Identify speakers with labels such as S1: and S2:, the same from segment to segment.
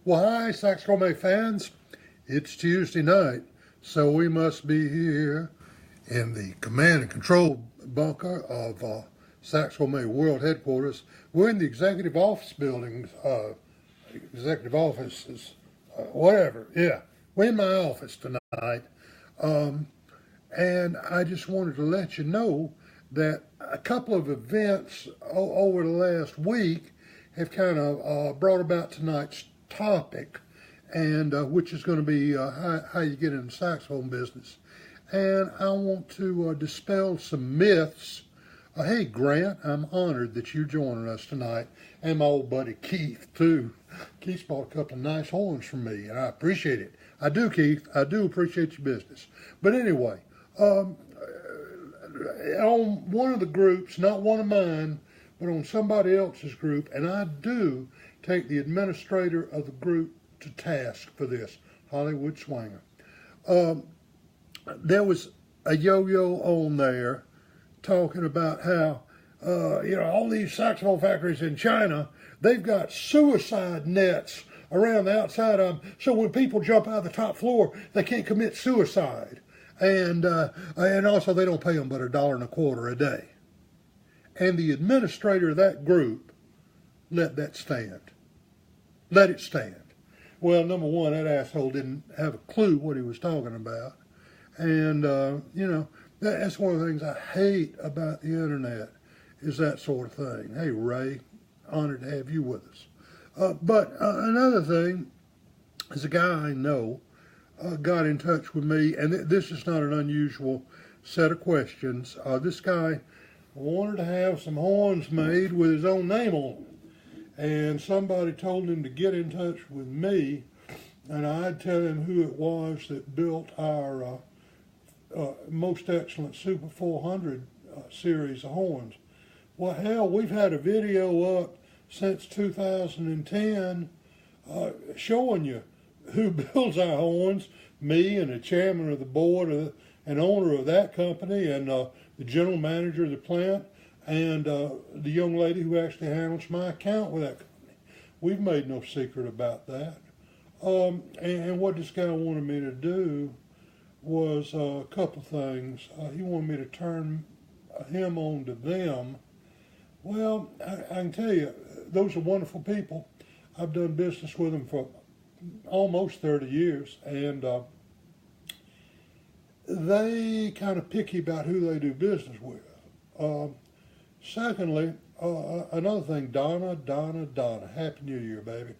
S1: Well, hi, Saxophone fans. It's Tuesday night, so we must be here in the command and control bunker of Saxophone World Headquarters. We're in the executive office buildings, executive offices, whatever. Yeah, we're in my office tonight. And I just wanted to let you know that a couple of events over the last week have kind of brought about tonight's topic, and which is going to be how you get in the saxophone business. And I want to dispel some myths. Hey, Grant, I'm honored that you're joining us tonight, and my old buddy Keith, too. Keith's bought a couple of nice horns from me, and I appreciate it. I do, Keith. I do appreciate your business. But anyway, on one of the groups, not one of mine, but on somebody else's group, and I do take the administrator of the group to task for this, Hollywood Swanger. There was a yo-yo on there talking about how, all these saxophone factories in China, they've got suicide nets around the outside of them, so when people jump out of the top floor, they can't commit suicide. And also they don't pay them but $1.25 a day. And the administrator of that group let that stand. Let it stand. Well, number one, that asshole didn't have a clue what he was talking about. And, that's one of the things I hate about the internet is that sort of thing. Hey, Ray, honored to have you with us. But another thing is a guy I know got in touch with me, and this is not an unusual set of questions. This guy wanted to have some horns made with his own name on them. And somebody told him to get in touch with me, and I'd tell him who it was that built our most excellent Super 400 series of horns. Well, hell, we've had a video up since 2010 showing you who builds our horns, me and the chairman of the board and owner of that company, and the general manager of the plant, and the young lady who actually handles my account with that company. We've made no secret about that. And what this guy wanted me to do was a couple of things. He wanted me to turn him on to them. Well, I can tell you, those are wonderful people. I've done business with them for almost 30 years, and they kind of picky about who they do business with. Secondly, another thing, Donna, Happy New Year, baby.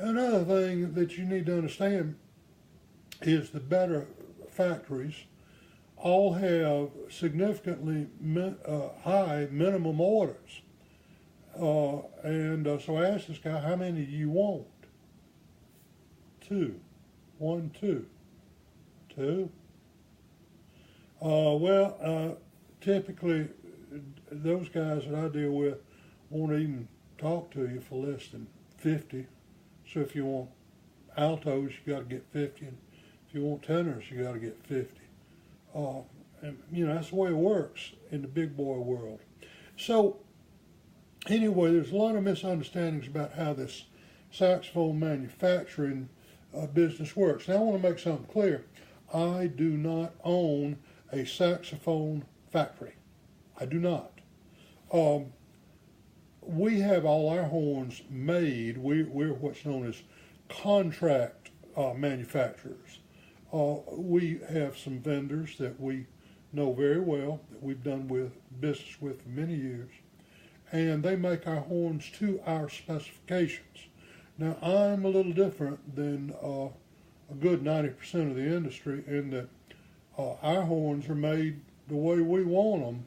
S1: Another thing that you need to understand is the better factories all have significantly high minimum orders. So I asked this guy, how many do you want? 2. 1, 2. 2? Typically, those guys that I deal with won't even talk to you for less than 50. So if you want altos, you got to get 50. And if you want tenors, you got to get 50. That's the way it works in the big boy world. So anyway, there's a lot of misunderstandings about how this saxophone manufacturing business works. Now I want to make something clear. I do not own a saxophone factory. I do not. We have all our horns made. We're what's known as contract manufacturers. We have some vendors that we know very well, that we've done business with for many years, and they make our horns to our specifications. Now, I'm a little different than a good 90% of the industry in that our horns are made the way we want them,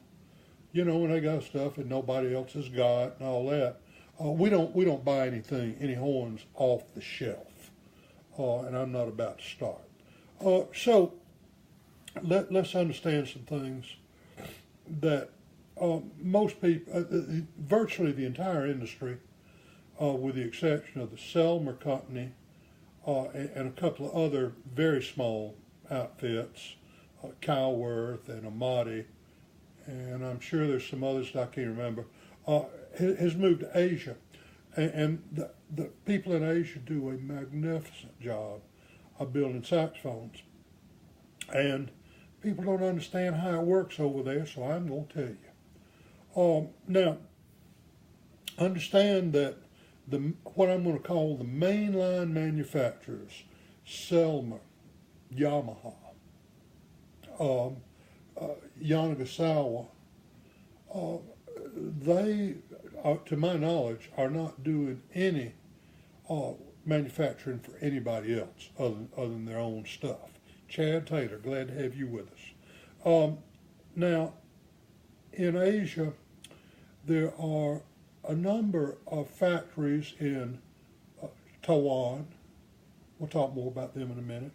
S1: and they got stuff that nobody else has got and all that. We don't buy any horns off the shelf, and I'm not about to start. So let's understand some things that most people, virtually the entire industry, with the exception of the Selmer Company and a couple of other very small outfits, Calworth and Amati, and I'm sure there's some others that I can't remember, has moved to Asia. And the people in Asia do a magnificent job of building saxophones. And people don't understand how it works over there, so I'm going to tell you. Now, understand that what I'm going to call the mainline manufacturers, Selmer, Yamaha, Yanagasawa, they, to my knowledge, are not doing any manufacturing for anybody else other than their own stuff. Chad Taylor, glad to have you with us. Now, in Asia, there are a number of factories in Taiwan. We'll talk more about them in a minute.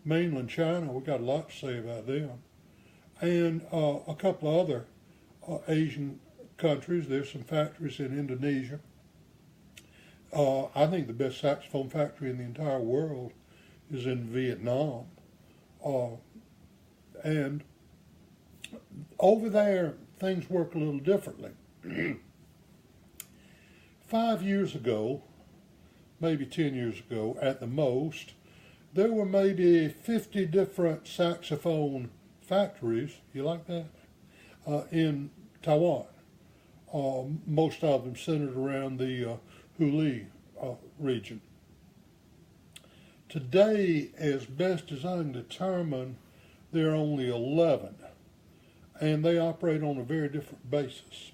S1: Mainland China, we've got a lot to say about them. And a couple of other Asian countries. There's some factories in Indonesia. I think the best saxophone factory in the entire world is in Vietnam. And over there, things work a little differently. 5 years ago, maybe 10 years ago at the most, there were maybe 50 different saxophone factories, you like that, in Taiwan. Most of them centered around the Huli region. Today, as best as I can determine, there are only 11, and they operate on a very different basis.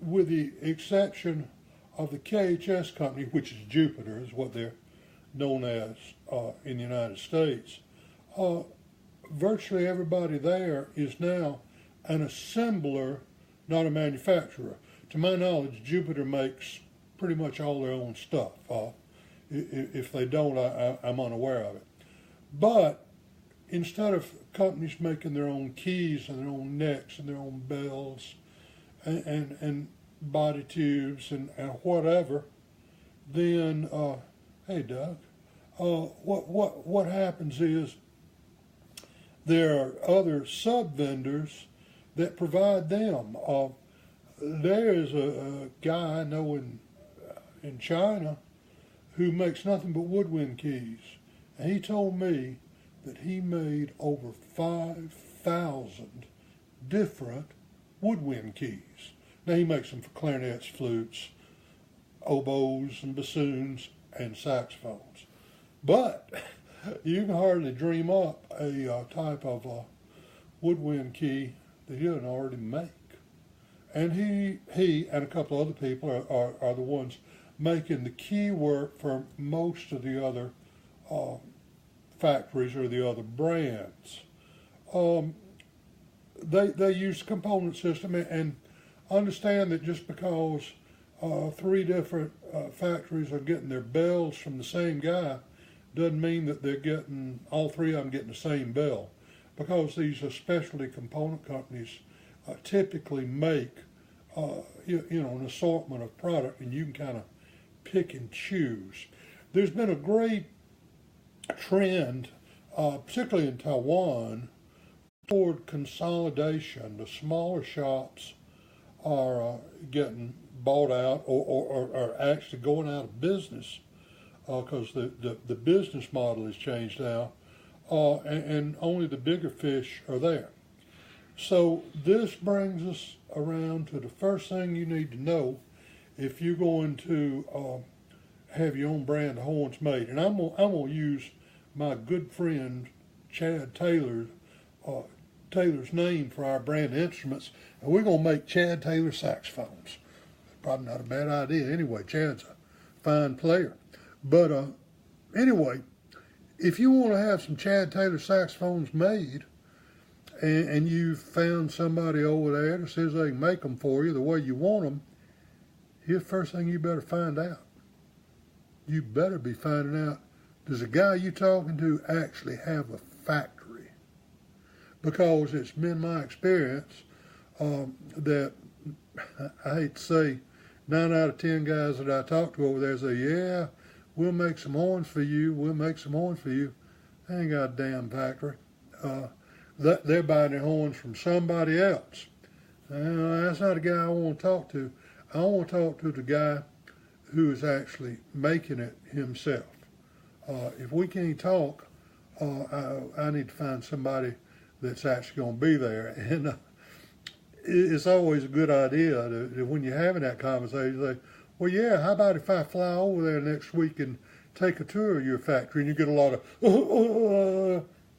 S1: With the exception of the KHS company, which is Jupiter, is what they're known as in the United States, virtually everybody there is now an assembler, not a manufacturer. To my knowledge, Jupiter makes pretty much all their own stuff. If they don't, I'm unaware of it. But instead of companies making their own keys and their own necks and their own bells and body tubes and whatever, then hey Doug, what happens is there are other sub vendors that provide them. There is a guy I know in China who makes nothing but woodwind keys, and he told me that he made over 5,000 different woodwind keys. Now he makes them for clarinets, flutes, oboes, and bassoons, and saxophones. But you can hardly dream up a type of woodwind key that he doesn't already make. And he and a couple other people are the ones making the key work for most of the other factories or the other brands. They use component system, and understand that just because 3 different factories are getting their bells from the same guy doesn't mean that they're getting, all 3 of them getting the same bell, because these specialty component companies typically make an assortment of product, and you can kind of pick and choose. There's been a great trend, particularly in Taiwan, toward consolidation. The smaller shops are getting bought out or are actually going out of business because the business model has changed now, and only the bigger fish are there. So this brings us around to the first thing you need to know if you're going to have your own brand of horns made. And I'm gonna use my good friend Chad Taylor's name for our brand instruments, and we're gonna make Chad Taylor saxophones. Probably not a bad idea. Anyway, Chad's a fine player. But anyway, if you want to have some Chad Taylor saxophones made, and you've found somebody over there that says they can make them for you the way you want them, here's the first thing you better find out. You better be finding out, does the guy you're talking to actually have a factory? Because it's been my experience that, I hate to say, 9 out of 10 guys that I talk to over there say, yeah, we'll make some horns for you, They ain't got a damn factory. They're buying their horns from somebody else. That's not the guy I want to talk to. I want to talk to the guy who is actually making it himself. If we can't talk, I need to find somebody that's actually going to be there. And it's always a good idea to, when you're having that conversation, say, well, yeah, how about if I fly over there next week and take a tour of your factory? And you get a lot of,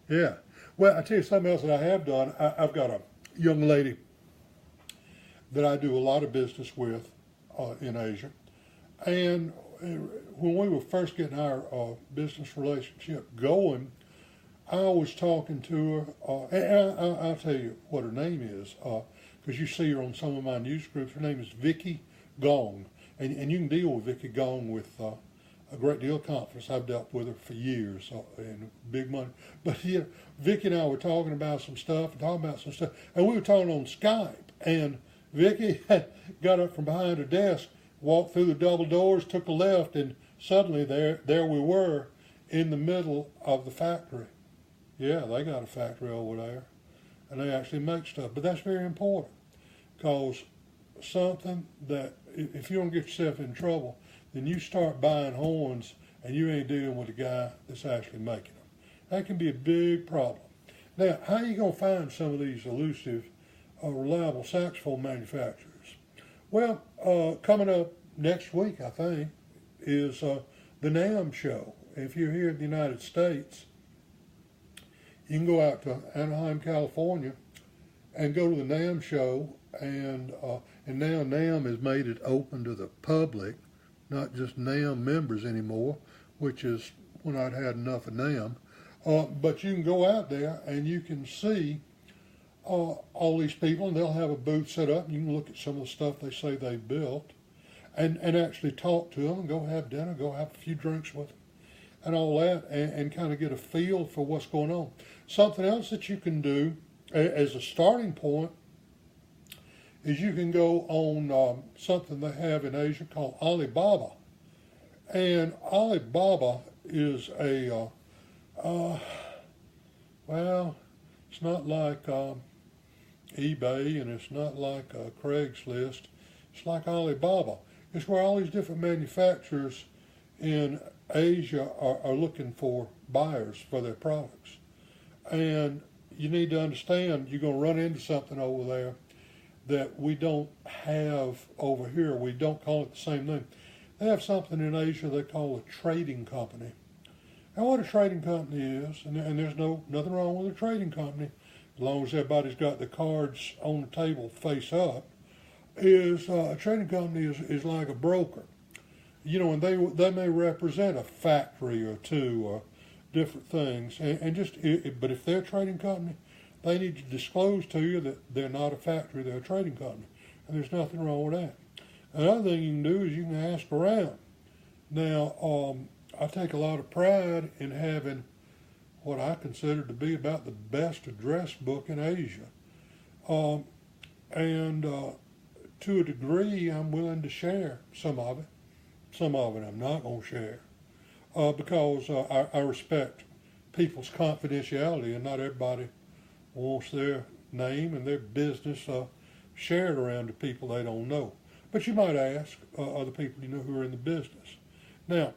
S1: yeah. Well, I tell you something else that I have done. I've got a young lady that I do a lot of business with in Asia. And when we were first getting our business relationship going, I was talking to her, and I'll tell you what her name is, because you see her on some of my news groups. Her name is Vicky Gong, and you can deal with Vicky Gong with a great deal of confidence. I've dealt with her for years, and big money. But yeah, Vicky and I were talking about some stuff, and we were talking on Skype, and Vicky got up from behind her desk, walked through the double doors, took a left, and suddenly there we were in the middle of the factory. Yeah, they got a factory over there, and they actually make stuff. But that's very important, because something that, if you don't get yourself in trouble, then you start buying horns, and you ain't dealing with the guy that's actually making them. That can be a big problem. Now, how are you going to find some of these elusive, reliable saxophone manufacturers? Well, coming up next week, I think, is the NAMM show. If you're here in the United States, you can go out to Anaheim, California, and go to the NAMM show, and now NAMM has made it open to the public, not just NAMM members anymore, which is when I'd had enough of NAMM. But you can go out there and you can see all these people, and they'll have a booth set up, and you can look at some of the stuff they say they built, and actually talk to them, and go have dinner, go have a few drinks with them, and all that, and kind of get a feel for what's going on. Something else that you can do as a starting point is you can go on something they have in Asia called Alibaba. And Alibaba is well, it's not like eBay, and it's not like Craigslist. It's like Alibaba. It's where all these different manufacturers in Asia are looking for buyers for their products. And you need to understand you're going to run into something over there that we don't have over here. We don't call it the same name. They have something in Asia they call a trading company. And what a trading company is, and there's nothing wrong with a trading company, as long as everybody's got the cards on the table face up, is a trading company is like a broker. You know, and they may represent a factory or two or different things, but if they're a trading company, they need to disclose to you that they're not a factory, they're a trading company, and there's nothing wrong with that. Another thing you can do is you can ask around. Now, I take a lot of pride in having what I consider to be about the best address book in Asia, and to a degree, I'm willing to share some of it. Some of it I'm not going to share because I respect people's confidentiality, and not everybody wants their name and their business shared around to people they don't know. But you might ask other people you know who are in the business. Now,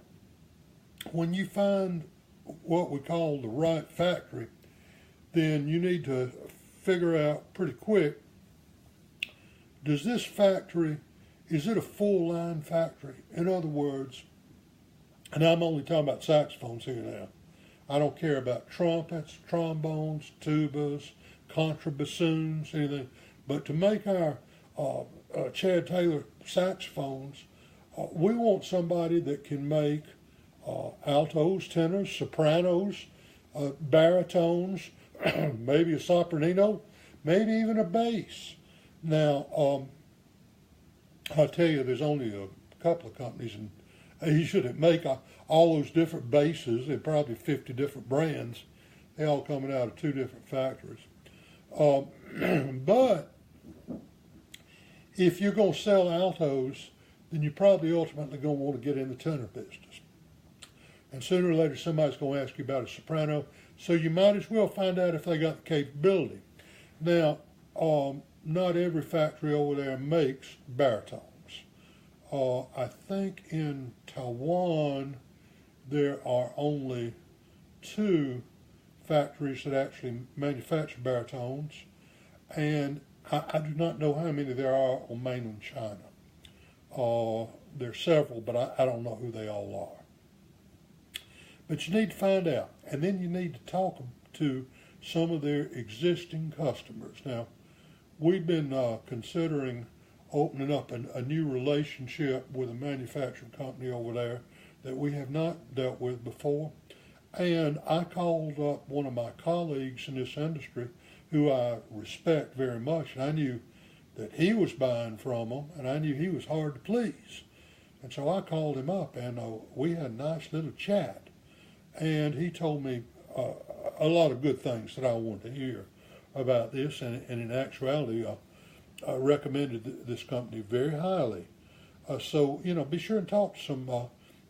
S1: when you find what we call the right factory, then you need to figure out pretty quick, does this factory, is it a full line factory? In other words, and I'm only talking about saxophones here now. I don't care about trumpets, trombones, tubas, contrabassoons, anything. But to make our Chad Taylor saxophones, we want somebody that can make altos, tenors, sopranos, baritones, maybe a sopranino, maybe even a bass. Now, I'll tell you, there's only a couple of companies in Asia that make all those different basses, and probably 50 different brands. They all coming out of 2 different factories. But if you're going to sell altos, then you're probably ultimately going to want to get in the tenor business. And sooner or later, somebody's going to ask you about a soprano, so you might as well find out if they got the capability. Now, not every factory over there makes baritones. I think in Taiwan there are only two factories that actually manufacture baritones, and I do not know how many there are on mainland China. There's several, but I don't know who they all are. But you need to find out, and then you need to talk to some of their existing customers. Now, we've been considering opening up a new relationship with a manufacturing company over there that we have not dealt with before. And I called up one of my colleagues in this industry who I respect very much, and I knew that he was buying from them, and I knew he was hard to please. And so I called him up, and we had a nice little chat. And he told me a lot of good things that I wanted to hear about this, and in actuality, I recommended this company very highly. So, be sure and talk to some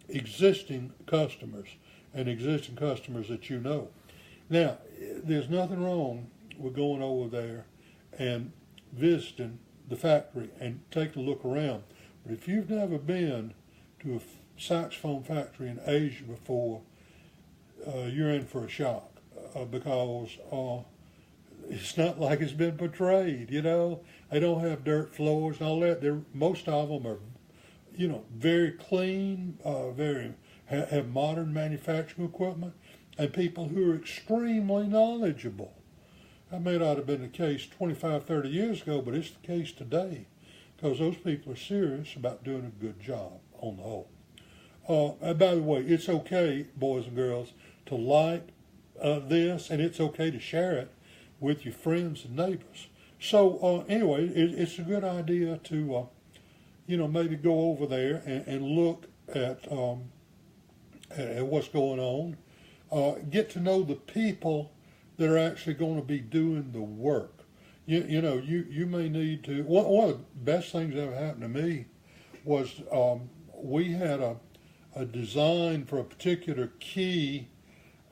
S1: existing customers and existing customers that you know. Now, there's nothing wrong with going over there and visiting the factory and taking a look around. But if you've never been to a saxophone factory in Asia before, you're in for a shock because it's not like it's been portrayed. They don't have dirt floors and all that. Most of them are, very clean, have modern manufacturing equipment, and people who are extremely knowledgeable. That may not have been the case 25, 30 years ago, but it's the case today because those people are serious about doing a good job on the whole. And by the way, it's okay, boys and girls, to like this, and it's okay to share it with your friends and neighbors. So anyway, it's a good idea to, maybe go over there and look at what's going on. Get to know the people that are actually going to be doing the work. You may need to. One of the best things that ever happened to me was we had a design for a particular key,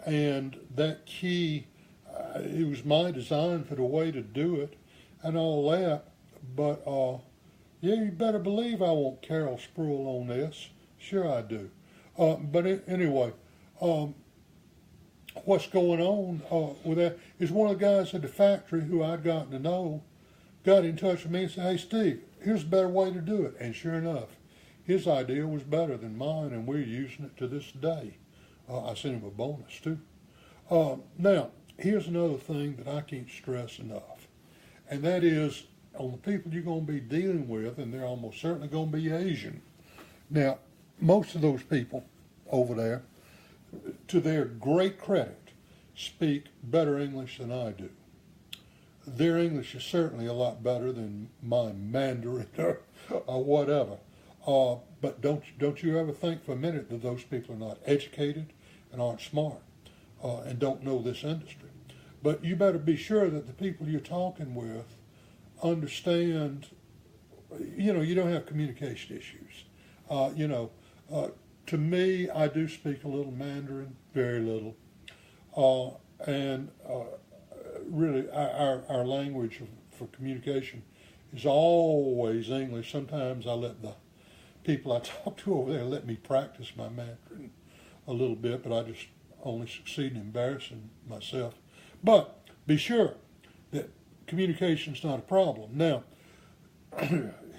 S1: and that key, it was my design for the way to do it and all that. But you better believe I want Carol Sproul on this. Sure I do. Anyway, what's going on with that is one of the guys at the factory who I'd gotten to know got in touch with me and said, "Hey, Steve, here's a better way to do it." And sure enough, his idea was better than mine, and we're using it to this day. I sent him a bonus, too. Now, here's another thing that I can't stress enough, and that is on the people you're going to be dealing with, and they're almost certainly going to be Asian. Now, most of those people over there, to their great credit, speak better English than I do. Their English is certainly a lot better than my Mandarin or whatever. But don't you ever think for a minute that those people are not educated and aren't smart and don't know this industry. But you better be sure that the people you're talking with understand, you don't have communication issues. To me, I do speak a little Mandarin, very little. Really, our language for communication is always English. Sometimes I let the people I talk to over there let me practice my Mandarin a little bit, but I just only succeed in embarrassing myself. But be sure that communication's not a problem. Now,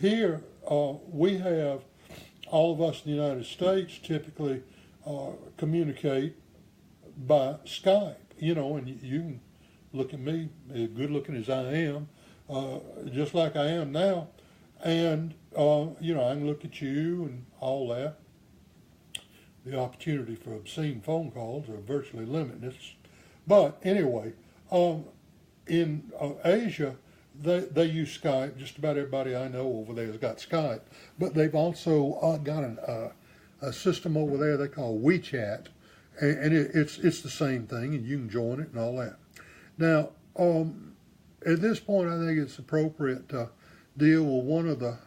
S1: here we have, all of us in the United States typically communicate by Skype, and you can look at me, as good looking as I am, just like I am now, and I can look at you and all that. The opportunity for obscene phone calls are virtually limitless. But anyway, in Asia, they use Skype. Just about everybody I know over there has got Skype. But they've also got a system over there they call WeChat, and it's the same thing, and you can join it and all that. Now, at this point, I think it's appropriate to deal with one of the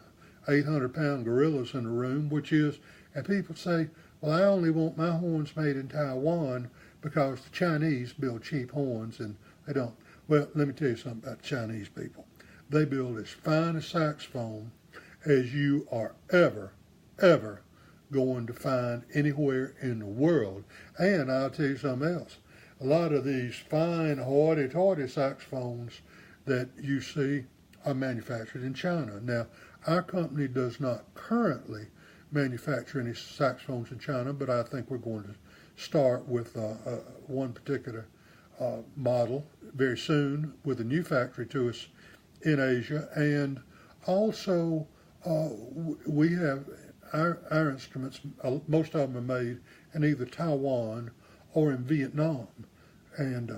S1: 800-pound gorillas in the room, which is, and people say, well, I only want my horns made in Taiwan because the Chinese build cheap horns and they don't. Well, let me tell you something about the Chinese people. They build as fine a saxophone as you are ever going to find anywhere in the world. And I'll tell you something else. A lot of these fine hoity-toity saxophones that you see are manufactured in China. Now, our company does not currently manufacture any saxophones in China, but I think we're going to start with one particular model very soon with a new factory to us in Asia. And also, we have our instruments, most of them are made in either Taiwan or in Vietnam. And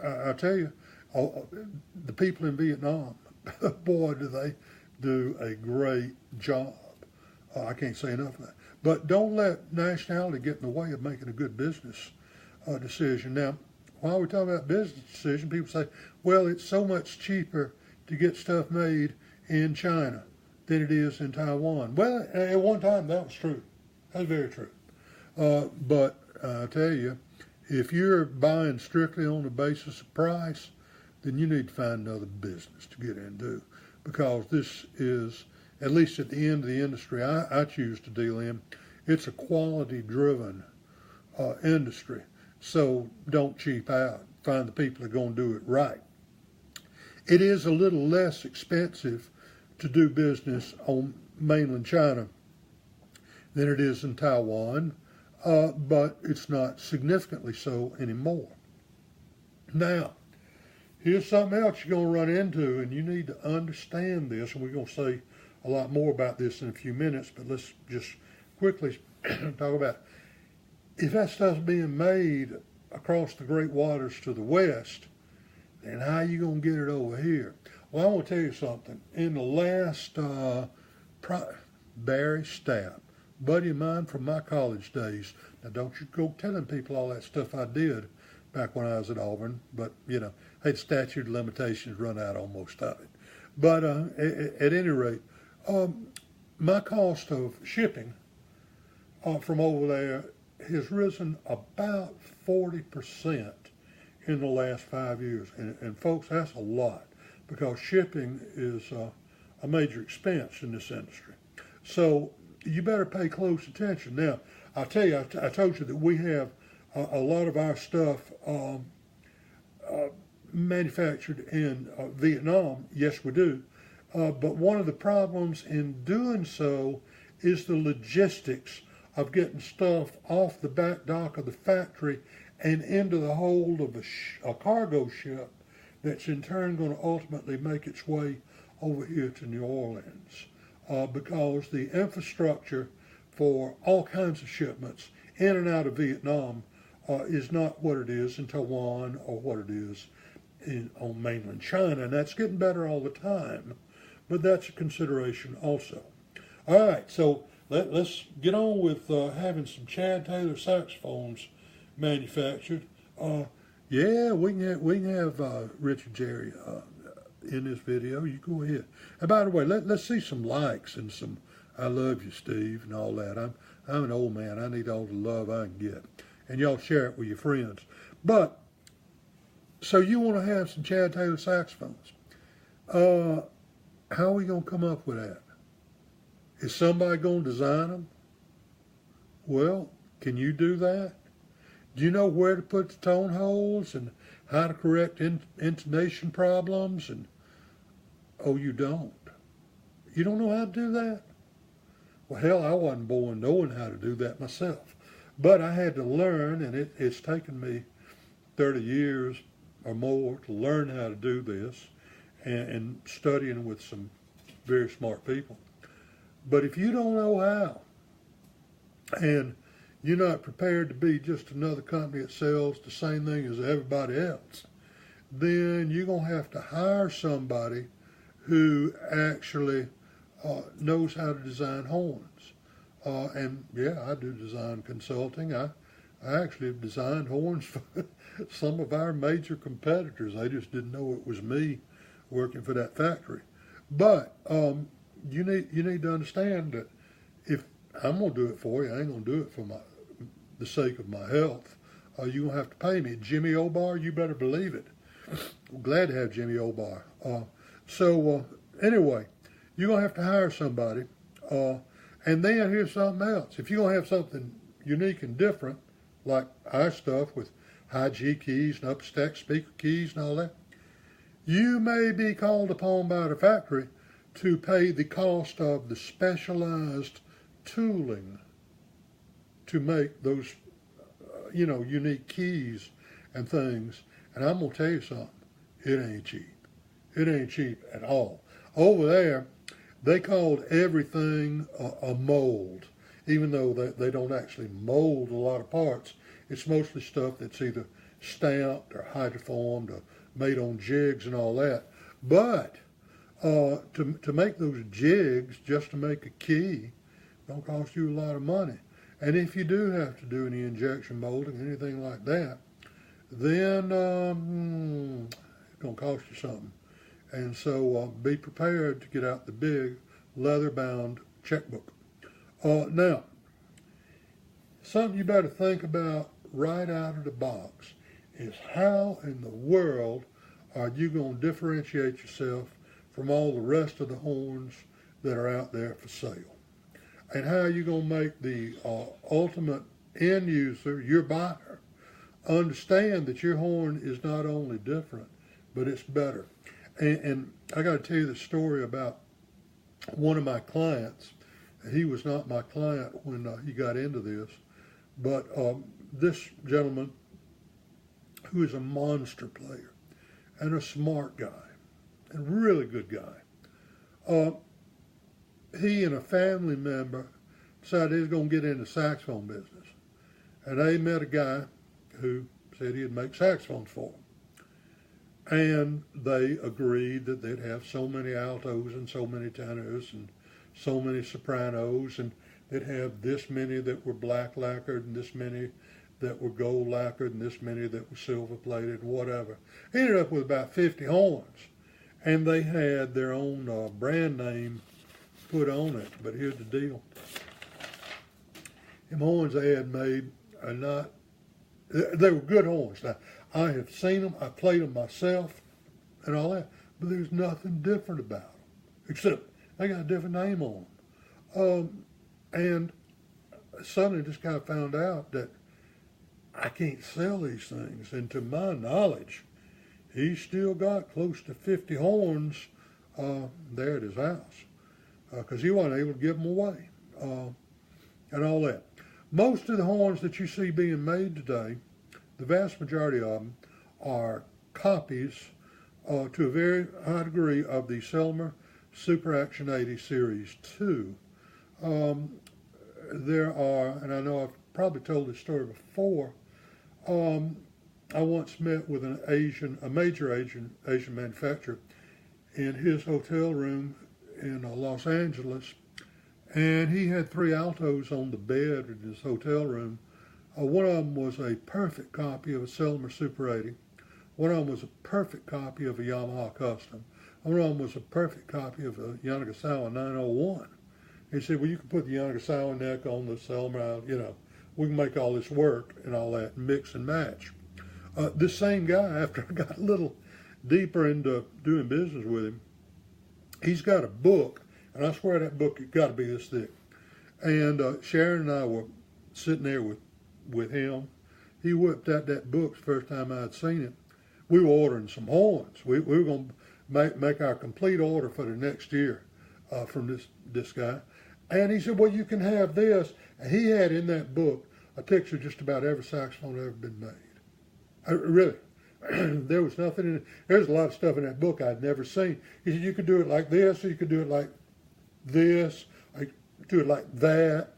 S1: I tell you, the people in Vietnam, boy, do they do a great job. I can't say enough of that. But don't let nationality get in the way of making a good business decision. Now, while we're talking about business decision, people say, well, it's so much cheaper to get stuff made in China than it is in Taiwan. Well, at one time that was true. That's very true. But I tell you, if you're buying strictly on the basis of price, then you need to find another business to get into, because this is, at least at the end of the industry I choose to deal in, it's a quality-driven industry. So don't cheap out. Find the people that are going to do it right. It is a little less expensive to do business on mainland China than it is in Taiwan, but it's not significantly so anymore. Now, here's something else you're going to run into, and you need to understand this, and we're going to say a lot more about this in a few minutes, but let's just quickly talk about, if that stuff's being made across the great waters to the west, then how you going to get it over here? Well, I want to tell you something. In the last, Barry Stapp, buddy of mine from my college days, now don't you go telling people all that stuff I did back when I was at Auburn, but, you know, hey, the statute of limitations run out on most of it. But at any rate, my cost of shipping from over there has risen about 40% in the last 5 years. And folks, that's a lot, because shipping is a major expense in this industry. So you better pay close attention. Now, I'll tell you, I told you that we have a lot of our stuff manufactured in Vietnam. Yes, we do. But one of the problems in doing so is the logistics of getting stuff off the back dock of the factory and into the hold of a cargo ship that's in turn going to ultimately make its way over here to New Orleans, because the infrastructure for all kinds of shipments in and out of Vietnam is not what it is in Taiwan or what it is on mainland China, and that's getting better all the time, but that's a consideration also. All right, so let's get on with having some Chad Taylor saxophones manufactured. Yeah, we can have Richard Jerry in this video. You go ahead. And by the way, let's see some likes and some "I love you, Steve" and all that. I'm an old man. I need all the love I can get, and y'all share it with your friends. But so you want to have some Chad Taylor saxophones? How are we gonna come up with that? Is somebody gonna design them? Well, can you do that? Do you know where to put the tone holes and how to correct intonation problems? And oh, you don't? You don't know how to do that? Well, hell, I wasn't born knowing how to do that myself. But I had to learn, and it's taken me 30 years or more to learn how to do this, and studying with some very smart people. But if you don't know how, and you're not prepared to be just another company that sells the same thing as everybody else, then you're going to have to hire somebody who actually knows how to design horns. And yeah, I do design consulting. I actually have designed horns for some of our major competitors. They just didn't know it was me working for that factory. But you need to understand that if I'm going to do it for you, I ain't going to do it for the sake of my health. You're going to have to pay me. Jimmy Obar, you better believe it. Glad to have Jimmy Obar. Anyway, you're going to have to hire somebody. And then here's something else. If you're going to have something unique and different, like our stuff with high G keys and upstack speaker keys and all that, you may be called upon by the factory to pay the cost of the specialized tooling to make those, unique keys and things. And I'm going to tell you something. It ain't cheap. It ain't cheap at all. Over there, they called everything a mold, even though they don't actually mold a lot of parts. It's mostly stuff that's either stamped or hydroformed or made on jigs and all that. But to make those jigs, just to make a key, don't cost you a lot of money. And if you do have to do any injection molding, anything like that, then it's going to cost you something. And so be prepared to get out the big leather-bound checkbook. Now, something you better think about right out of the box is how in the world are you going to differentiate yourself from all the rest of the horns that are out there for sale? And how are you going to make the ultimate end user, your buyer, understand that your horn is not only different, but it's better? And I got to tell you the story about one of my clients. He was not my client when he got into this, but this gentleman, who is a monster player and a smart guy and really good guy, he and a family member decided he was going to get into the saxophone business. And they met a guy who said he'd make saxophones for them. And they agreed that they'd have so many altos and so many tenors and so many sopranos, and they'd have this many that were black lacquered and this many that were gold lacquered and this many that were silver plated and whatever. Ended up with about 50 horns. And they had their own brand name put on it. But here's the deal. Them horns they had made are not, they were good horns. Now, I have seen them, I played them myself and all that, but there's nothing different about them, except they got a different name on them. And suddenly just kind of found out that I can't sell these things. And to my knowledge, he's still got close to 50 horns there at his house because he wasn't able to give them away and all that. Most of the horns that you see being made today, the vast majority of them are copies to a very high degree of the Selmer Super Action 80 Series 2. There are, and I know I've probably told this story before, I once met with a major Asian manufacturer in his hotel room in Los Angeles, and he had 3 altos on the bed in his hotel room. One of them was a perfect copy of a Selmer Super 80. One of them was a perfect copy of a Yamaha Custom. One of them was a perfect copy of a Yanagisawa 901. He said, well, you can put the Yanagisawa neck on the Selmer, we can make all this work and all that, mix and match. This same guy, after I got a little deeper into doing business with him, he's got a book, and I swear that book has got to be this thick. And Sharon and I were sitting there with him. He whipped out that book the first time I had seen it. We were ordering some horns. We were going to make our complete order for the next year from this guy. And he said, well, you can have this. And he had in that book a picture of just about every saxophone ever been made. Really. There was nothing in it. There's a lot of stuff in that book I'd never seen. He said, you could do it like this, or you could do it like this, or you could do it like that.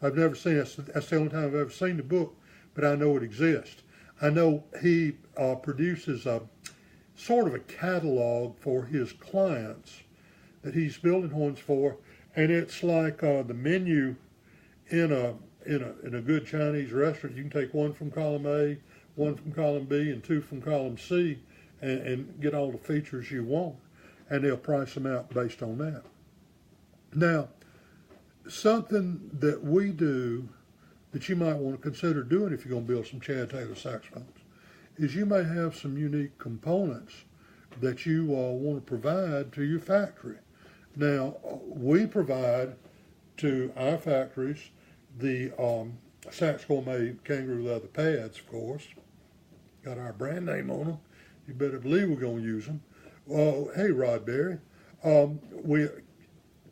S1: I've never seen it. That's the only time I've ever seen the book, but I know it exists. I know he produces a sort of a catalog for his clients that he's building horns for, and it's like the menu in a good Chinese restaurant. You can take one from column A, one from column B, and 2 from column C, and get all the features you want, and they'll price them out based on that. Now, something that we do that you might want to consider doing if you're going to build some Chad Taylor saxophones is you may have some unique components that you want to provide to your factory. Now, we provide to our factories the Saxophone made kangaroo leather pads, of course. Got our brand name on them. You better believe we're going to use them. Hey, Rod Berry,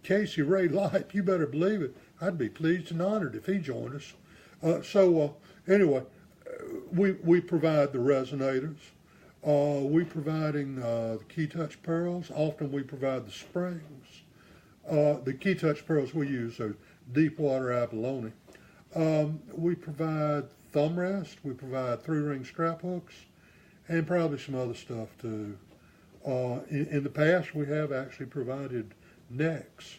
S1: Casey Ray Light, you better believe it. I'd be pleased and honored if he joined us. Anyway, we provide the resonators. We providing the key touch pearls. Often we provide the springs. The key touch pearls we use are deep water abalone. We provide thumb rest. We provide 3-ring strap hooks, and probably some other stuff too. In the past, we have actually provided necks.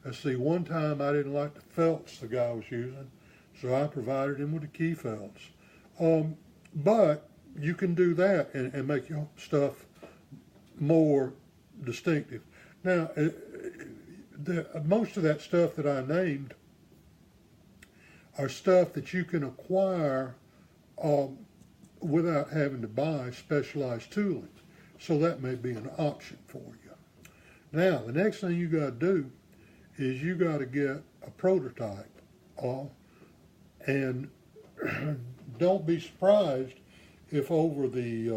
S1: Let's see, one time I didn't like the felts the guy was using, so I provided him with the key felts. But you can do that and make your stuff more distinctive. Now, most of that stuff that I named are stuff that you can acquire without having to buy specialized tooling. So that may be an option for you. Now, the next thing you got to do is you got to get a prototype. And don't be surprised if over the,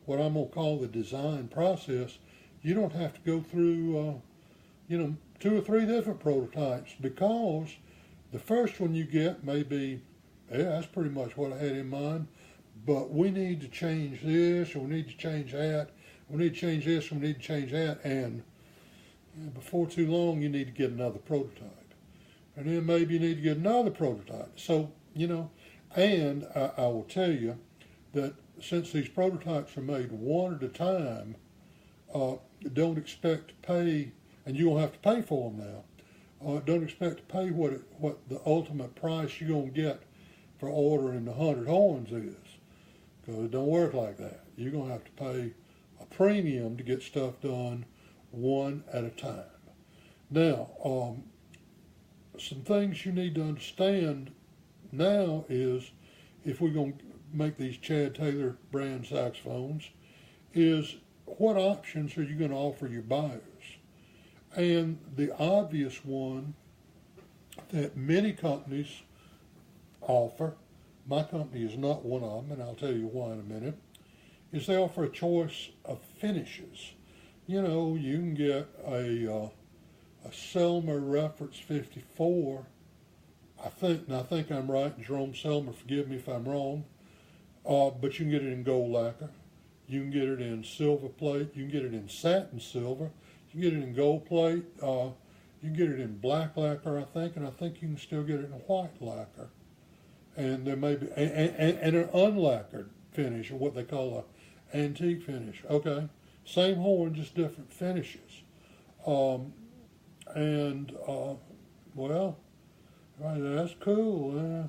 S1: what I'm going to call the design process, you don't have to go through, 2 or 3 different prototypes, because the first one you get may be, yeah, that's pretty much what I had in mind, but we need to change this, or we need to change that, we need to change this, we need to change that, and before too long you need to get another prototype. And then maybe you need to get another prototype. So, and I will tell you that since these prototypes are made one at a time, don't expect to pay, and you don't have to pay for them now, don't expect to pay what the ultimate price you're going to get for ordering the 100 horns is, because it don't work like that. You're going to have to pay a premium to get stuff done one at a time. Now, some things you need to understand now is, if we're going to make these Chad Taylor brand saxophones, is what options are you going to offer your buyers? And the obvious one that many companies offer, my company is not one of them, and I'll tell you why in a minute, is they offer a choice of finishes. You can get a Selmer Reference 54, I think I'm right, Jerome Selmer, forgive me if I'm wrong, but you can get it in gold lacquer, you can get it in silver plate, you can get it in satin silver, you can get it in gold plate, you can get it in black lacquer, I think, and I think you can still get it in white lacquer. And there may be, and an unlacquered finish, or what they call an antique finish. Okay, same horn, just different finishes. Well, that's cool.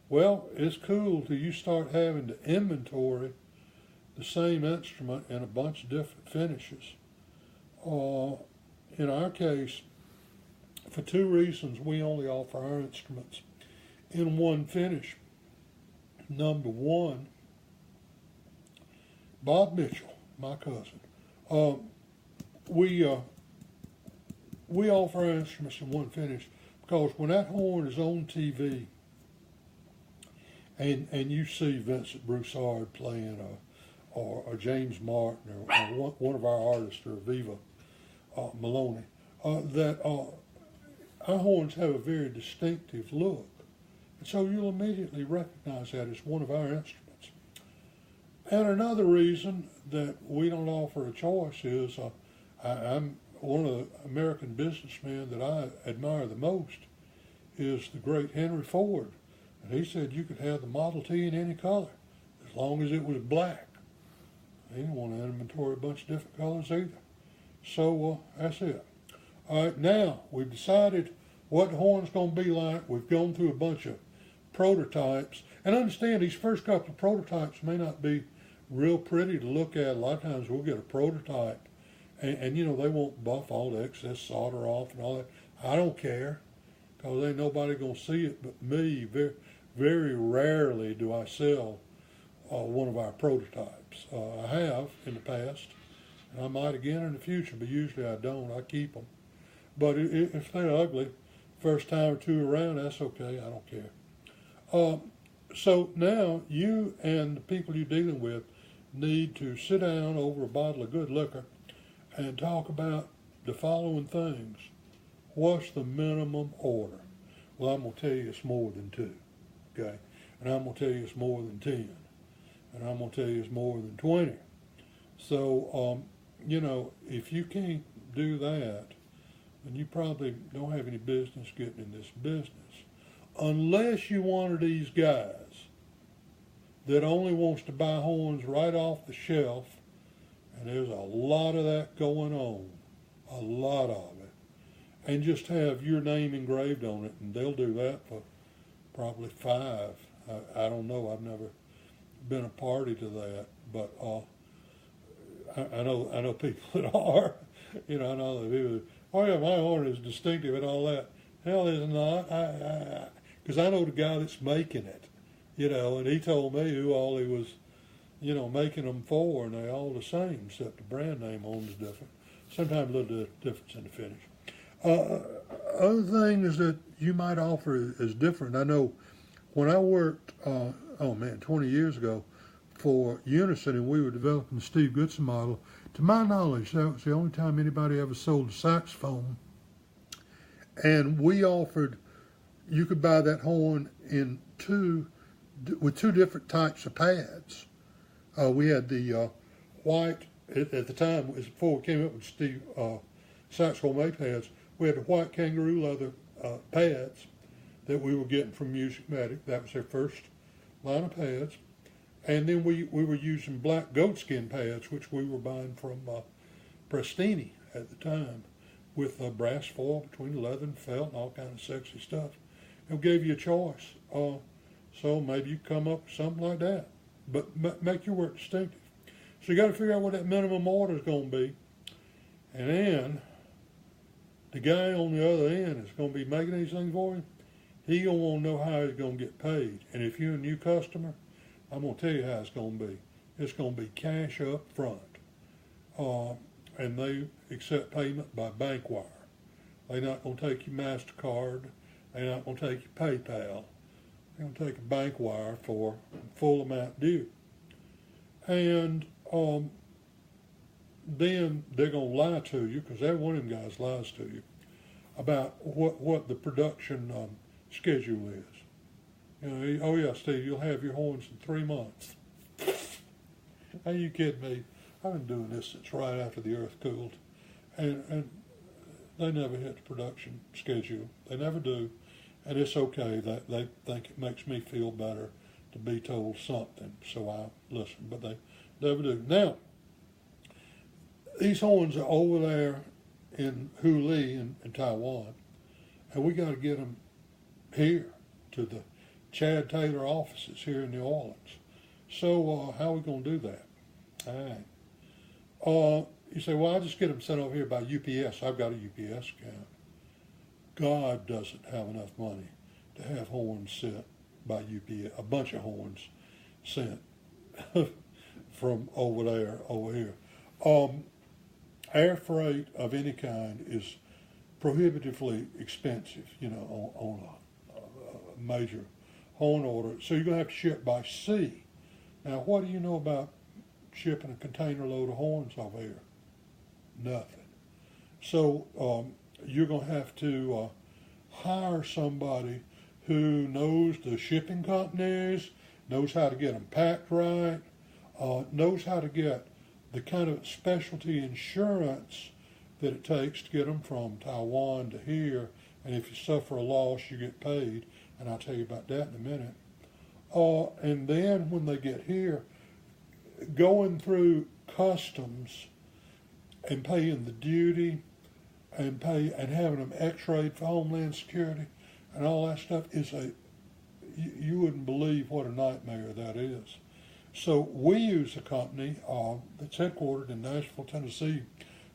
S1: Well, it's cool till you start having to inventory the same instrument in a bunch of different finishes. In our case, for 2 reasons, we only offer our instruments in one finish. Number one, Bob Mitchell, my cousin, we offer our instruments in one finish because when that horn is on TV and you see Vincent Broussard playing or James Martin or one of our artists, or Viva Maloney, that our horns have a very distinctive look. And so you'll immediately recognize that as one of our instruments. And another reason that we don't offer a choice is I'm one of the American businessmen that I admire the most is the great Henry Ford. And he said you could have the Model T in any color as long as it was black. He didn't want to inventory a bunch of different colors either. So that's it. All right, now we've decided what the horn's going to be like. We've gone through a bunch of prototypes. And understand, these first couple of prototypes may not be real pretty to look at. A lot of times we'll get a prototype and they won't buff all the excess solder off and all that. I don't care, because ain't nobody going to see it but me. Very, Very rarely do I sell one of our prototypes. I have in the past, and I might again in the future, but usually I don't. I keep them. But if they're ugly, first time or two around, that's okay. I don't care. So now you and the people you're dealing with need to sit down over a bottle of good liquor and talk about the following things. What's the minimum order? Well, I'm going to tell you it's more than 2, okay? And I'm going to tell you it's more than 10. And I'm going to tell you it's more than 20. So, if you can't do that, then you probably don't have any business getting in this business. Unless you're one of these guys that only wants to buy horns right off the shelf, and there's a lot of that going on, a lot of it, and just have your name engraved on it, and they'll do that for probably 5. I don't know. I've never been a party to that, but I know people that are. I know that people. Oh yeah, my horn is distinctive and all that. Hell, it's not. Because I know the guy that's making it, and he told me who all he was, making them for, and they're all the same, except the brand name on is different. Sometimes a little difference in the finish. Other things that you might offer is different. I know when I worked, 20 years ago, for Unison, and we were developing the Steve Goodson model, to my knowledge, that was the only time anybody ever sold a saxophone. And we offered, you could buy that horn with 2 different types of pads. We had the white, at the time, before we came up with Steve Saxophone made pads, we had the white kangaroo leather pads that we were getting from Musicmatic. That was their first line of pads. And then we were using black goatskin pads, which we were buying from Prestini at the time, with brass foil between leather and felt and all kind of sexy stuff. It gave you a choice. So maybe you come up with something like that, but make your work distinctive. So you got to figure out what that minimum order is going to be, and then the guy on the other end is going to be making these things for you. He gonna want to know how he's going to get paid, and if you're a new customer, I'm going to tell you how it's going to be. It's going to be cash up front. And they accept payment by bank wire. They're not going to take your MasterCard. They're not going to take your PayPal. They're going to take a bank wire for full amount due. And then they're going to lie to you, because every one of them guys lies to you, about what the production schedule is. Oh yeah, Steve, you'll have your horns in 3 months. Are you kidding me? I've been doing this since right after the earth cooled. And they never hit the production schedule. They never do. And it's okay. They think it makes me feel better to be told something, so I listen. But they never do. Now, these horns are over there in Huli in Taiwan, and we got to get them here to the Chad Taylor offices here in New Orleans. So how are we going to do that? All right. You say, well, I'll just get them sent over here by UPS. I've got a UPS account. God doesn't have enough money to have horns sent by UPS, a bunch of horns sent from over here. Air freight of any kind is prohibitively expensive, on a major horn order. So you're going to have to ship by sea. Now, what do you know about shipping a container load of horns over here? Nothing. So you're going to have to hire somebody who knows the shipping companies, knows how to get them packed right, knows how to get the kind of specialty insurance that it takes to get them from Taiwan to here. And if you suffer a loss, you get paid. And I'll tell you about that in a minute. And then when they get here, going through customs and paying the duty and having them x-rayed for Homeland Security and all that stuff is you wouldn't believe what a nightmare that is. So we use a company that's headquartered in Nashville, Tennessee,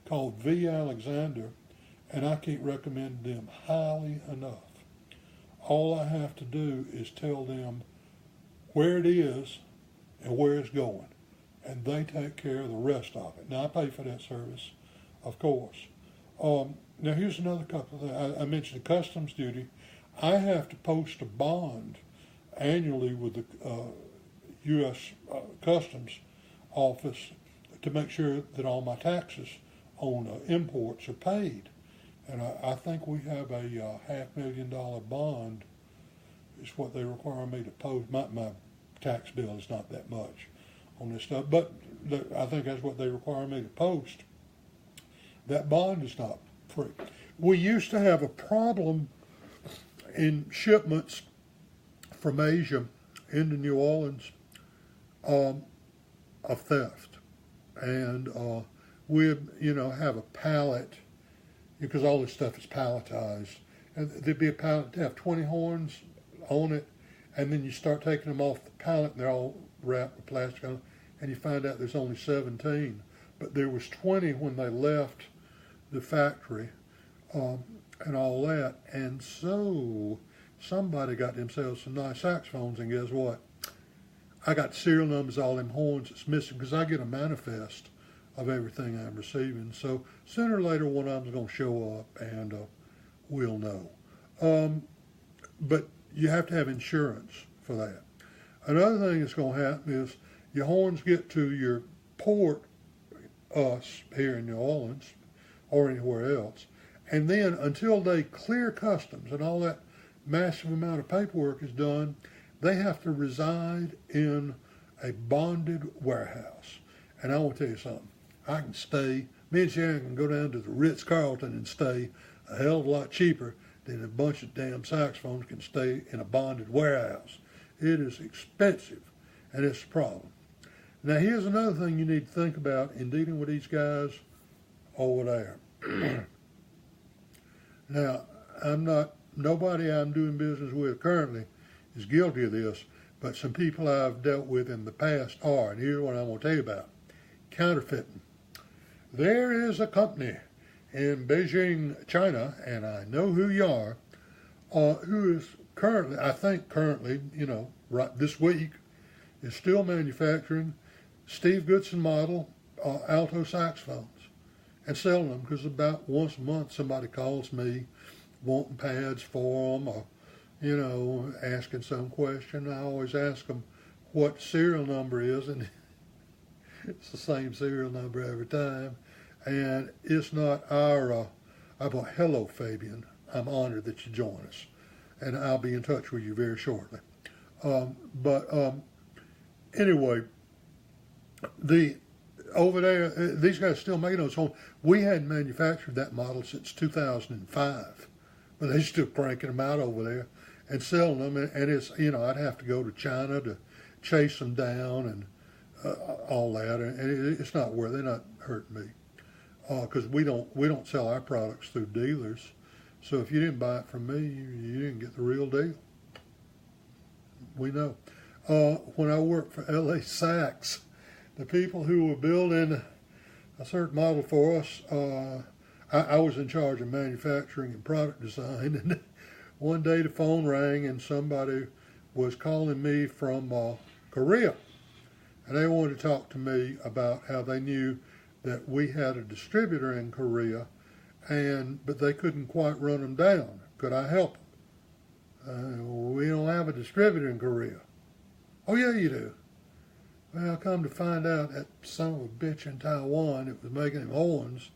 S1: called V. Alexander, and I can't recommend them highly enough. All I have to do is tell them where it is and where it's going, and they take care of the rest of it. Now, I pay for that service, of course. Now, here's another couple of things. I mentioned the customs duty. I have to post a bond annually with the U.S. Customs Office to make sure that all my taxes on imports are paid. And I think we have a $500,000 bond is what they require me to post. My tax bill is not that much on this stuff, but I think that's what they require me to post. That bond is not free. We used to have a problem in shipments from Asia into New Orleans of theft. And we'd, have a pallet, because all this stuff is palletized. And there'd be a pallet to have 20 horns on it, and then you start taking them off the pallet, and they're all wrapped with plastic on, and you find out there's only 17. But there was 20 when they left the factory, and all that. And so somebody got themselves some nice saxophones, and guess what? I got serial numbers, all them horns that's missing, because I get a manifest of everything I'm receiving. So sooner or later, one of them's going to show up, and we'll know. But you have to have insurance for that. Another thing that's going to happen is your horns get to your port, us here in New Orleans or anywhere else, and then until they clear customs and all that massive amount of paperwork is done, they have to reside in a bonded warehouse. And I want to tell you something. I can stay, me and Sharon can go down to the Ritz-Carlton and stay a hell of a lot cheaper than a bunch of damn saxophones can stay in a bonded warehouse. It is expensive, and it's a problem. Now, here's another thing you need to think about in dealing with these guys over there. Now, nobody I'm doing business with currently is guilty of this, but some people I've dealt with in the past are, and here's what I'm going to tell you about. Counterfeiting. There is a company in Beijing, China, and I know who you are, who is currently, right this week, is still manufacturing Steve Goodson model alto saxophones and selling them, because about once a month somebody calls me wanting pads for them, or asking some question. I always ask them what serial number is, and it's the same serial number every time. And it's not our, I thought, hello, Fabian. I'm honored that you join us. And I'll be in touch with you very shortly. Anyway, over there, these guys still making those homes. We hadn't manufactured that model since 2005, but they're still cranking them out over there and selling them. And it's, I'd have to go to China to chase them down and all that. And it's not worth. They're not hurting me, because we don't sell our products through dealers. So if you didn't buy it from me, you didn't get the real deal. We know. When I worked for LA Sax, the people who were building a certain model for us, I was in charge of manufacturing and product design. And one day the phone rang and somebody was calling me from Korea. And they wanted to talk to me about how they knew that we had a distributor in Korea, but they couldn't quite run them down. Could I help them? We don't have a distributor in Korea. Oh, yeah, you do. Well, come to find out, that son of a bitch in Taiwan that was making him horns,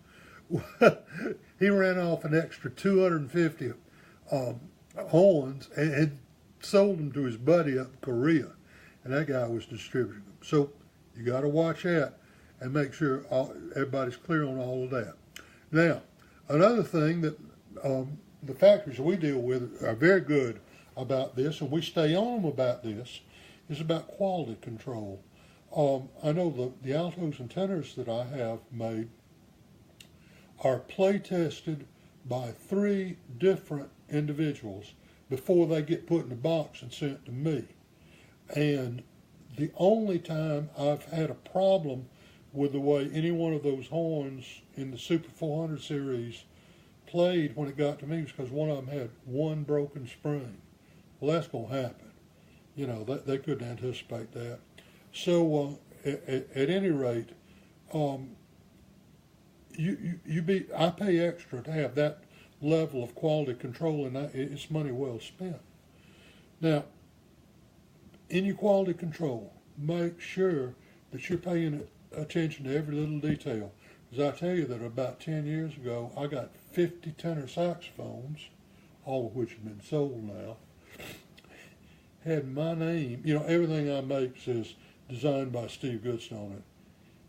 S1: he ran off an extra 250 horns and sold them to his buddy up in Korea. And that guy was distributing them. So you got to watch that and make sure everybody's clear on all of that. Now, another thing that the factories we deal with are very good about this, and we stay on them about this, is about quality control. I know the altos and tenors that I have made are play tested by 3 different individuals before they get put in a box and sent to me. And the only time I've had a problem with the way any one of those horns in the Super 400 series played when it got to me was because one of them had one broken spring. Well, that's going to happen. You know, they couldn't anticipate that. So at any rate, I pay extra to have that level of quality control, and it's money well spent. Now, in your quality control, make sure that you're paying attention to every little detail. Because I tell you that about 10 years ago, I got 50 tenor saxophones, all of which have been sold now, had my name, you know, everything I make says designed by Steve Goodson on it.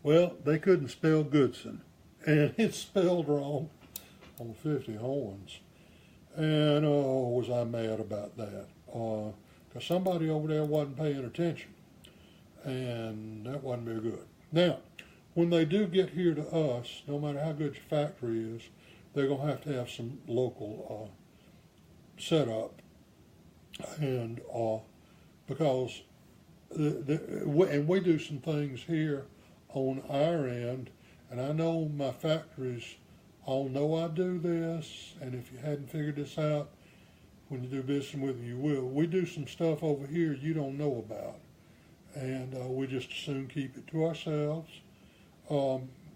S1: Well, they couldn't spell Goodson, and it's spelled wrong on 50 horns. And was I mad about that? Because somebody over there wasn't paying attention, and that wasn't very good. Now, when they do get here to us, no matter how good your factory is, they're going to have some local setup, and because and we do some things here on our end, and I know my factories all know I do this, and if you hadn't figured this out, when you do business with me, you will. We do some stuff over here you don't know about, and we just as soon keep it to ourselves. Every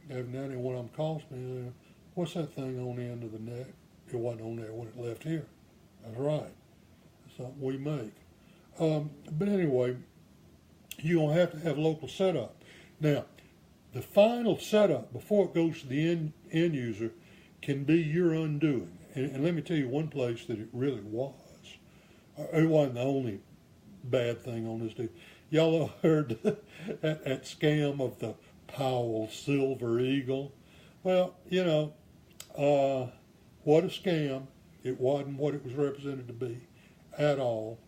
S1: now and then one of them calls me, what's that thing on the end of the neck? It wasn't on there when it left here. That's right. That's something we make. But anyway, you're going to have local setup. Now, the final setup before it goes to the end user can be your undoing. And let me tell you one place that it really was. It wasn't the only bad thing on this deal. Y'all heard that scam of the Powell Silver Eagle? Well, you know, what a scam. It wasn't what it was represented to be at all.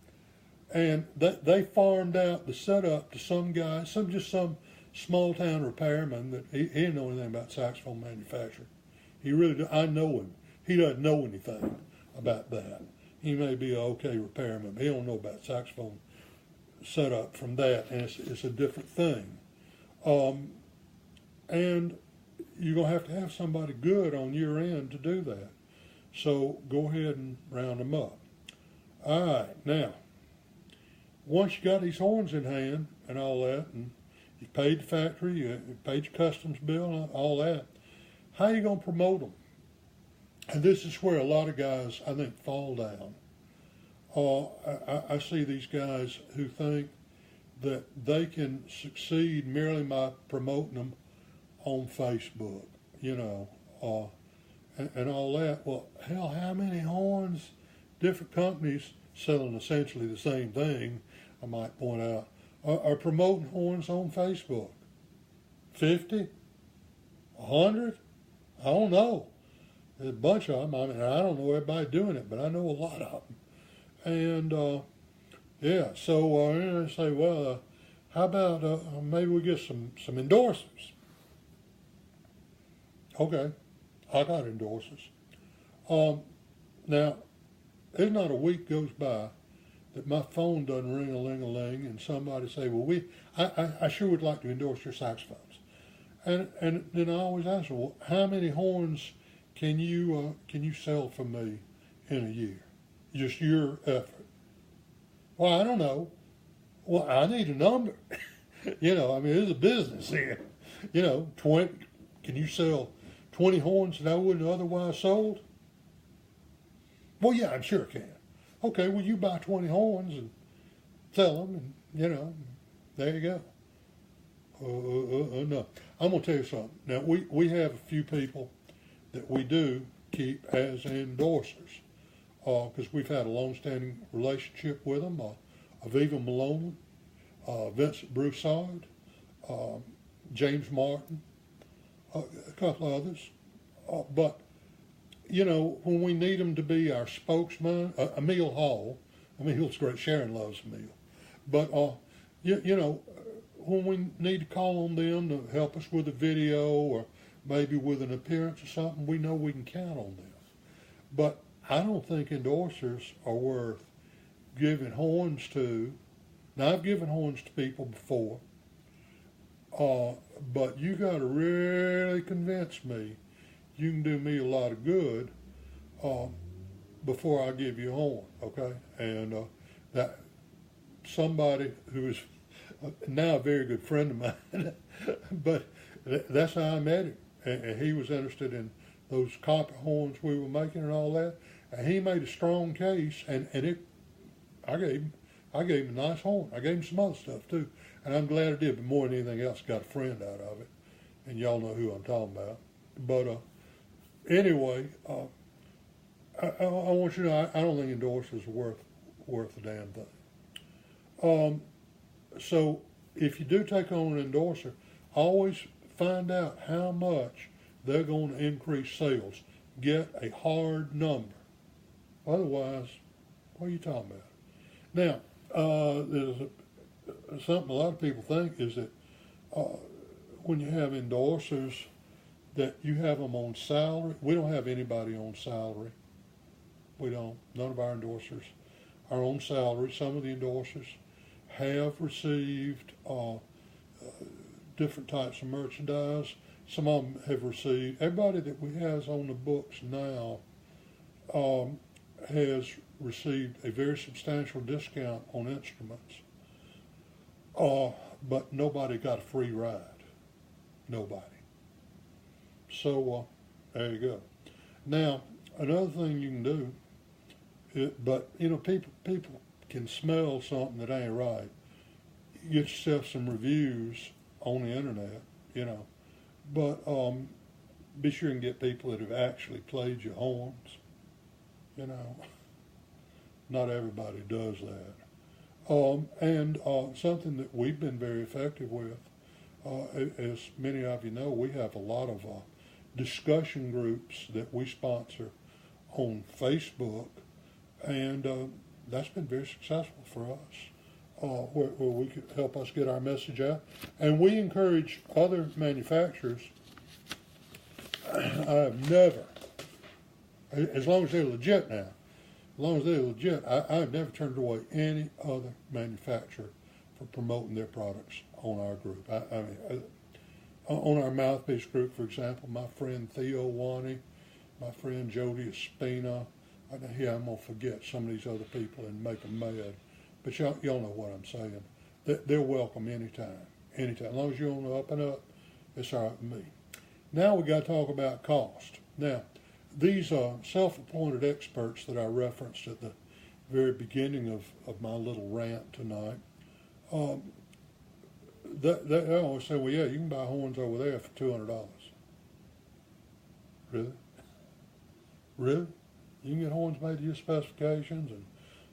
S1: And they farmed out the setup to some guy, some small town repairman that he didn't know anything about saxophone manufacturing. He really, I know him. He doesn't know anything about that. He may be an okay repairman, but he don't know about saxophone setup from that, and it's a different thing. And you're going to have somebody good on your end to do that. So go ahead and round them up. All right, now, once you got these horns in hand and all that, and you paid the factory, you paid your customs bill and all that, how are you going to promote them? And this is where a lot of guys, I think, fall down. I see these guys who think that they can succeed merely by promoting them on Facebook, you know, and all that. Well, hell, how many horns, different companies selling essentially the same thing, I might point out, are promoting horns on Facebook? 50? 100? I don't know. There's a bunch of them. I mean, I don't know everybody doing it, but I know a lot of them. And, yeah, so I say, well, how about maybe we get some endorsers? Okay, I got endorsers. Now, there's not a week goes by that my phone doesn't ring-a-ling-a-ling and somebody say, well, I sure would like to endorse your saxophones. And then I always ask them, well, how many horns can you sell from me in a year? Just your effort. Well, I don't know. Well, I need a number. You know, I mean, there's a business here. You know, 20. Can you sell 20 horns that I wouldn't have otherwise sold? Well, yeah, I'm sure I can. Okay, well, you buy 20 horns and sell them, and, you know, there you go. No. I'm going to tell you something. Now, we have a few people that we do keep as endorsers because we've had a long-standing relationship with them. Aviva Malone, Vincent Broussard, James Martin, a couple of others. But, you know, when we need them to be our spokesman, Emil Hall, Emil's great, Sharon loves Emil. But, you know, when we need to call on them to help us with a video or maybe with an appearance or something, we know we can count on them. But I don't think endorsers are worth giving horns to. Now, I've given horns to people before, but you got to really convince me you can do me a lot of good before I give you a horn, okay? And that somebody who is now a very good friend of mine, but that's how I met him. And he was interested in those copper horns we were making and all that. And he made a strong case, and I gave him a nice horn. I gave him some other stuff too, and I'm glad I did. But more than anything else, got a friend out of it, and y'all know who I'm talking about. But anyway, I want you to know I don't think endorsers are worth a damn thing. So if you do take on an endorser, always find out how much they're going to increase sales. Get a hard number. Otherwise, what are you talking about? Now, there's something a lot of people think is that when you have endorsers, that you have them on salary. We don't have anybody on salary. We don't. None of our endorsers are on salary. Some of the endorsers have received different types of merchandise. Some of them have received. Everybody that we have on the books now has received a very substantial discount on instruments. But nobody got a free ride. Nobody. So there you go. Now, another thing you can do, but you know, people can smell something that ain't right. You get yourself some reviews on the internet, you know, but be sure and get people that have actually played your horns. You know, not everybody does that. And something that we've been very effective with, as many of you know, we have a lot of discussion groups that we sponsor on Facebook, and that's been very successful for us, where we could help us get our message out. And we encourage other manufacturers. I have never, as long as they're legit now, as long as they're legit, I've never turned away any other manufacturer for promoting their products on our group. I mean, on our Mouthpiece group, for example, my friend Theo Wani, my friend Jody Espina, here I'm going to forget some of these other people and make them mad, but y'all know what I'm saying. They're welcome anytime. As long as you're on the up and up, it's all right with me. Now we got to talk about cost. Now, these self-appointed experts that I referenced at the very beginning of my little rant tonight, they always say, well, yeah, you can buy horns over there for $200. Really? Really? You can get horns made to your specifications and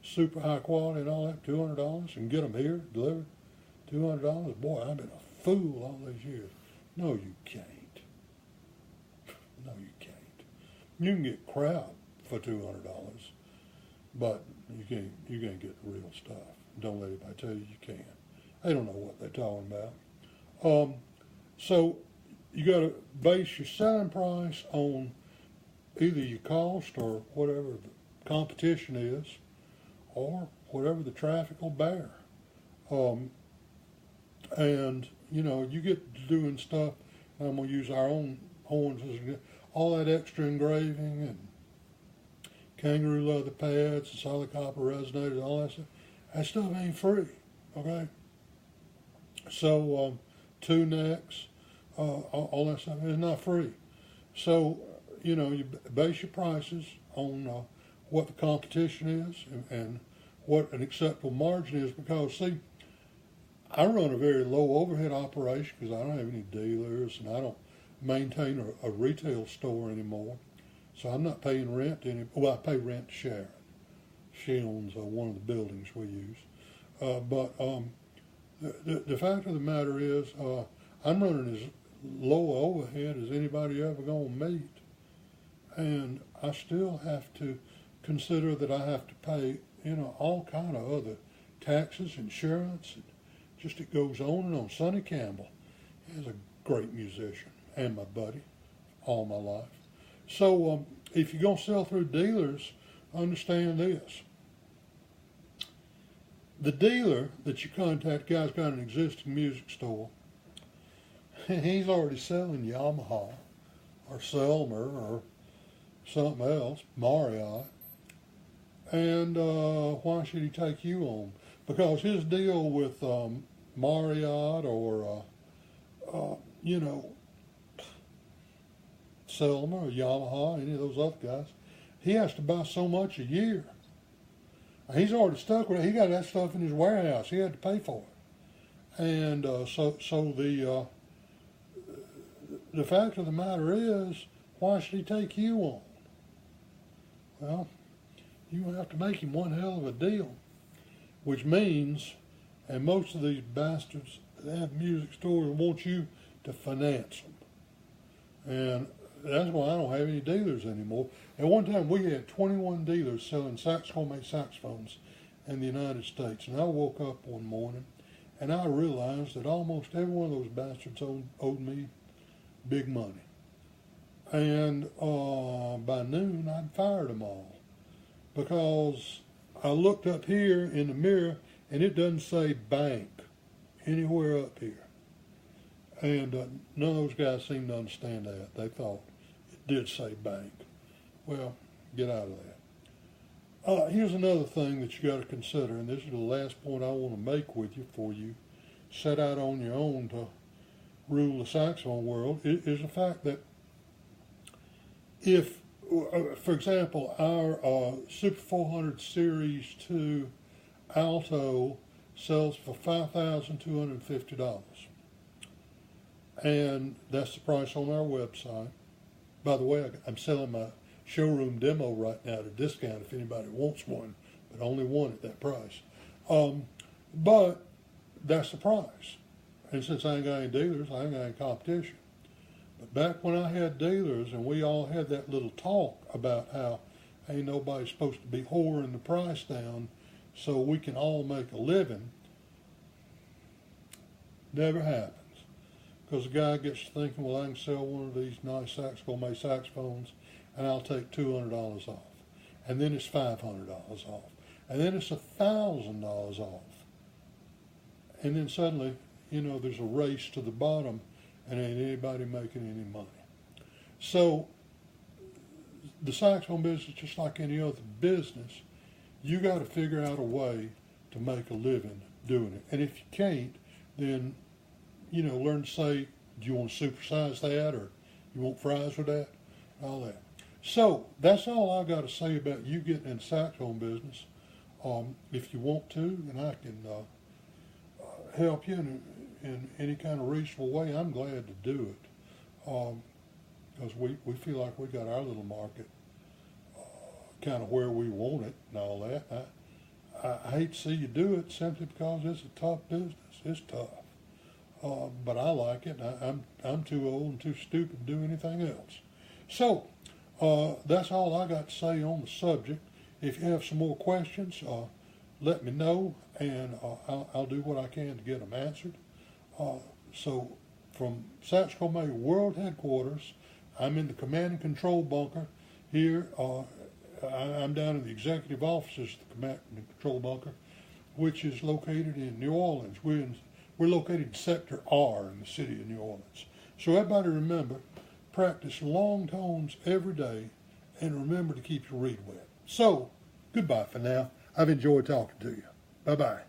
S1: super high quality and all that, $200, and get them here delivered, $200. Boy, I've been a fool all these years. No, you can't. No, you can't. You can get crap for $200, but you can't get the real stuff. Don't let anybody tell you you can. They don't know what they're talking about. So you got to base your selling price on either your cost or whatever the competition is, or whatever the traffic will bear. And you know, you get to doing stuff. I'm gonna use our own horns as all that extra engraving and kangaroo leather pads and solid copper resonators, all that stuff. That stuff ain't free, okay? So two necks, all that stuff is not free. So you know, you base your prices on what the competition is and what an acceptable margin is, because see, I run a very low overhead operation because I don't have any dealers and I don't maintain a retail store anymore. So I'm not paying rent to any. Well, I pay rent to Sharon. She owns one of the buildings we use. But the fact of the matter is, I'm running as low overhead as anybody ever gonna meet, and I still have to consider that I have to pay, you know, all kind of other taxes, insurance, and just it goes on and on. Sonny Campbell is a great musician and my buddy all my life. So if you're going to sell through dealers, understand this. The dealer that you contact, guy's got an existing music store, and he's already selling Yamaha or Selmer or something else, Marriott, And why should he take you on? Because his deal with Marriott or, you know, Selma or Yamaha, any of those other guys, he has to buy so much a year. He's already stuck with it. He got that stuff in his warehouse. He had to pay for it. And so the fact of the matter is, why should he take you on? Well, you have to make him one hell of a deal, which means, and most of these bastards that have music stores want you to finance them. And that's why I don't have any dealers anymore. At one time, we had 21 dealers selling homemade saxophones in the United States. And I woke up one morning and I realized that almost every one of those bastards owed me big money. And by noon, I'd fired them all, because I looked up here in the mirror and it doesn't say bank anywhere up here. And none of those guys seemed to understand that. They thought it did say bank. Well, get out of that. Here's another thing that you got to consider, and this is the last point I want to make with you before you set out on your own to rule the saxophone world, is the fact that if, for example, our Super 400 Series 2 alto sells for $5,250. And that's the price on our website. By the way, I'm selling my showroom demo right now at a discount if anybody wants one, but only one at that price. But that's the price. And since I ain't got any dealers, I ain't got any competition. But back when I had dealers and we all had that little talk about how ain't nobody supposed to be whoring the price down so we can all make a living, never happens. Because the guy gets thinking, well, I can sell one of these nice homemade saxophones and I'll take $200 off. And then it's $500 off. And then it's $1,000 off. And then suddenly, you know, there's a race to the bottom and ain't anybody making any money. So the saxophone business, just like any other business, you got to figure out a way to make a living doing it. And if you can't, then, you know, learn to say, do you want to supersize that, or you want fries with that, all that. So that's all I got to say about you getting in the saxophone business. If you want to, and I can help you in any kind of reasonable way, I'm glad to do it, because we feel like we got our little market kind of where we want it and all that. I hate to see you do it simply because it's a tough business. It's tough, but I like it. I'm too old and too stupid to do anything else. So that's all I got to say on the subject. If you have some more questions, let me know, and I'll do what I can to get them answered. So from Saxophone World Headquarters, I'm in the command and control bunker here. I'm down in the executive offices of the command and control bunker, which is located in New Orleans. We're located in Sector R in the city of New Orleans. So everybody remember, practice long tones every day, and remember to keep your reed wet. So, goodbye for now. I've enjoyed talking to you. Bye-bye.